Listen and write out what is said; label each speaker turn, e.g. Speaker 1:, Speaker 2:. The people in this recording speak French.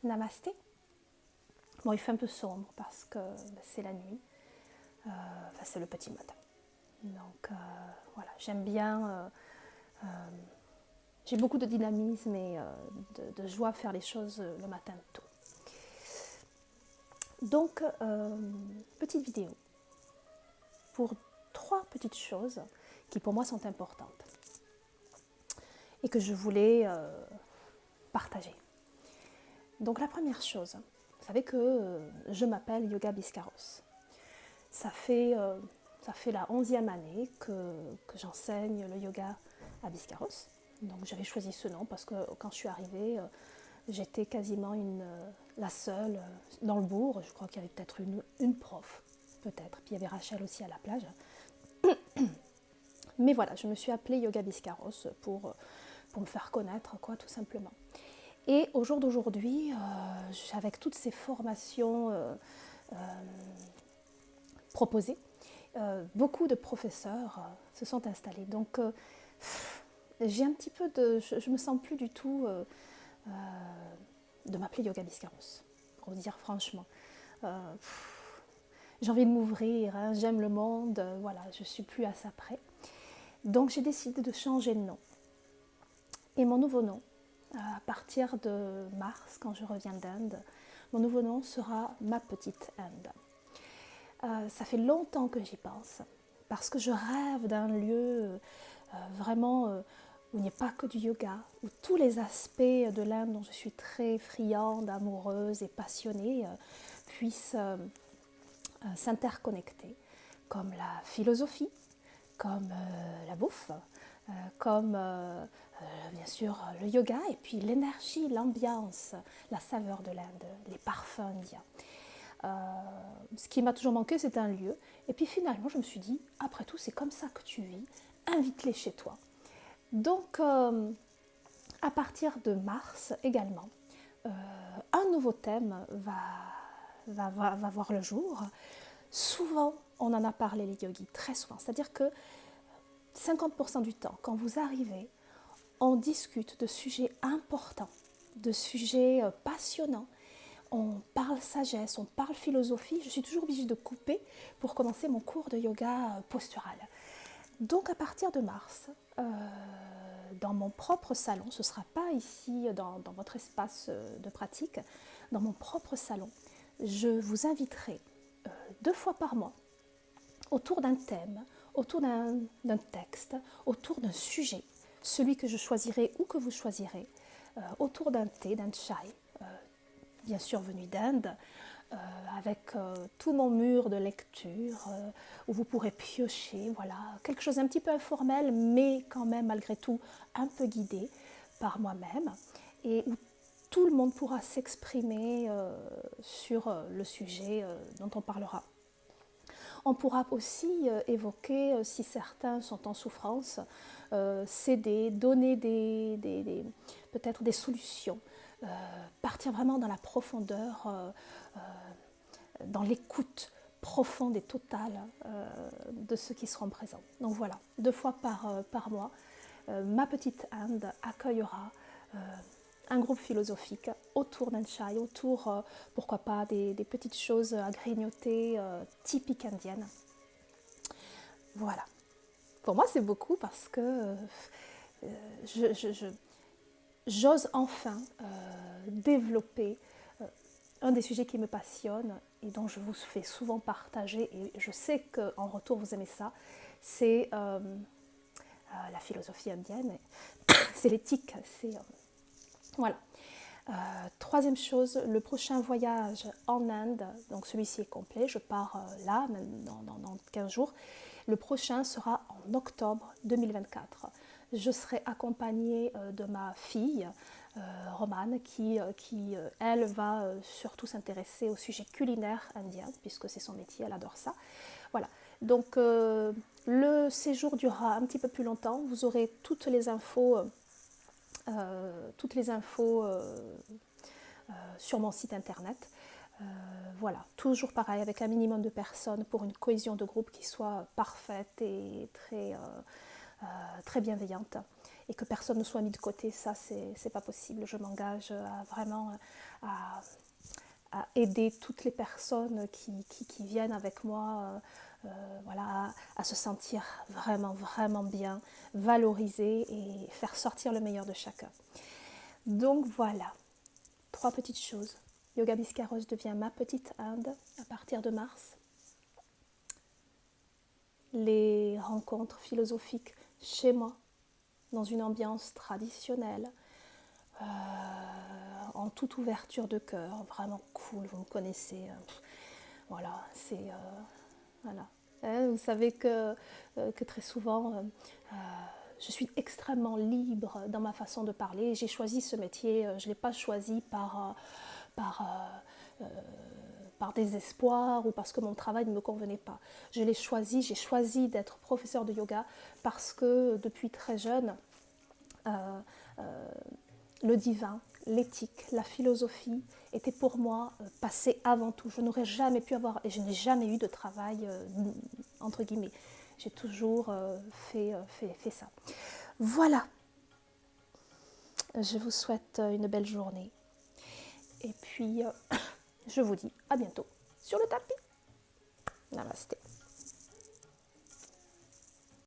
Speaker 1: Namasté. Bon, il fait un peu sombre parce que c'est la nuit, c'est le petit matin. Donc voilà, j'aime bien, j'ai beaucoup de dynamisme et de joie à faire les choses le matin tôt. Donc, petite vidéo pour 3 petites choses qui pour moi sont importantes et que je voulais partager. Donc la première chose, vous savez que je m'appelle Yoga Biscarros. Ça fait la 11e année que j'enseigne le yoga à Biscarros. Donc j'avais choisi ce nom parce que quand je suis arrivée, j'étais quasiment la seule dans le bourg. Je crois qu'il y avait peut-être une prof, peut-être. Puis il y avait Rachel aussi à la plage. Mais voilà, je me suis appelée Yoga Biscarros pour me faire connaître, quoi, tout simplement. Et au jour d'aujourd'hui, avec toutes ces formations proposées, beaucoup de professeurs se sont installés. Donc, j'ai un petit peu je me sens plus du tout de m'appeler Yoga Biscarros, pour vous dire franchement. J'ai envie de m'ouvrir, hein, j'aime le monde, voilà, je suis plus à ça près. Donc, j'ai décidé de changer de nom. Et mon nouveau nom, à partir de mars, quand je reviens d'Inde, mon nouveau nom sera Ma Petite Inde. Ça fait longtemps que j'y pense, parce que je rêve d'un lieu vraiment où il n'y a pas que du yoga, où tous les aspects de l'Inde dont je suis très friande, amoureuse et passionnée puissent s'interconnecter, comme la philosophie, comme la bouffe, comme bien sûr le yoga et puis l'énergie, l'ambiance, la saveur de l'Inde, les parfums indiens. Ce qui m'a toujours manqué, c'est un lieu. Et puis finalement, je me suis dit, après tout, c'est comme ça que tu vis, invite-les chez toi. Donc, à partir de mars également, un nouveau thème va voir le jour. Souvent, on en a parlé les yogis, très souvent. C'est-à-dire que 50% du temps, quand vous arrivez, on discute de sujets importants, de sujets passionnants. On parle sagesse, on parle philosophie. Je suis toujours obligée de couper pour commencer mon cours de yoga postural. Donc à partir de mars, dans mon propre salon, ce ne sera pas ici dans votre espace de pratique, dans mon propre salon, je vous inviterai 2 fois par mois autour d'un thème, autour d'un texte, autour d'un sujet, celui que je choisirai ou que vous choisirez, autour d'un thé, d'un chai, bien sûr venu d'Inde, avec tout mon mur de lecture, où vous pourrez piocher, voilà, quelque chose un petit peu informel, mais quand même malgré tout un peu guidé par moi-même, et où tout le monde pourra s'exprimer sur le sujet dont on parlera. On pourra aussi évoquer, si certains sont en souffrance, s'aider, donner peut-être des solutions, partir vraiment dans la profondeur, dans l'écoute profonde et totale de ceux qui seront présents. Donc voilà, 2 fois par mois, Ma Petite Inde accueillera un groupe philosophique autour d'un chai, autour, pourquoi pas, des petites choses à grignoter typiques indiennes. Voilà. Pour moi, c'est beaucoup parce que j'ose enfin développer un des sujets qui me passionne et dont je vous fais souvent partager, et je sais qu'en retour vous aimez ça, c'est la philosophie indienne, c'est l'éthique, c'est... voilà. Troisième chose, le prochain voyage en Inde, donc celui-ci est complet, je pars là, dans 15 jours. Le prochain sera en octobre 2024. Je serai accompagnée de ma fille, Romane, qui elle, va surtout s'intéresser au sujet culinaire indien, puisque c'est son métier, elle adore ça. Voilà. Donc, le séjour durera un petit peu plus longtemps. Vous aurez toutes les infos sur mon site internet. Voilà, toujours pareil, avec un minimum de personnes pour une cohésion de groupe qui soit parfaite et très bienveillante. et que personne ne soit mis de côté, ça c'est pas possible. Je m'engage à vraiment à aider toutes les personnes qui viennent avec moi voilà, à se sentir vraiment, vraiment bien, valorisées et faire sortir le meilleur de chacun. Donc voilà, 3 petites choses. Yoga Biscarrosse devient ma petite Inde à partir de mars. Les rencontres philosophiques chez moi, dans une ambiance traditionnelle, en toute ouverture de cœur, vraiment cool, vous me connaissez. Voilà, c'est... voilà. Vous savez que très souvent, je suis extrêmement libre dans ma façon de parler. J'ai choisi ce métier, je ne l'ai pas choisi par désespoir ou parce que mon travail ne me convenait pas. J'ai choisi d'être professeur de yoga parce que depuis très jeune, le divin, l'éthique, la philosophie était pour moi passé avant tout. Je n'aurais jamais pu avoir, et je n'ai jamais eu de travail, entre guillemets. J'ai toujours fait ça. Voilà, je vous souhaite une belle journée. Et puis, je vous dis à bientôt sur le tapis. Namasté.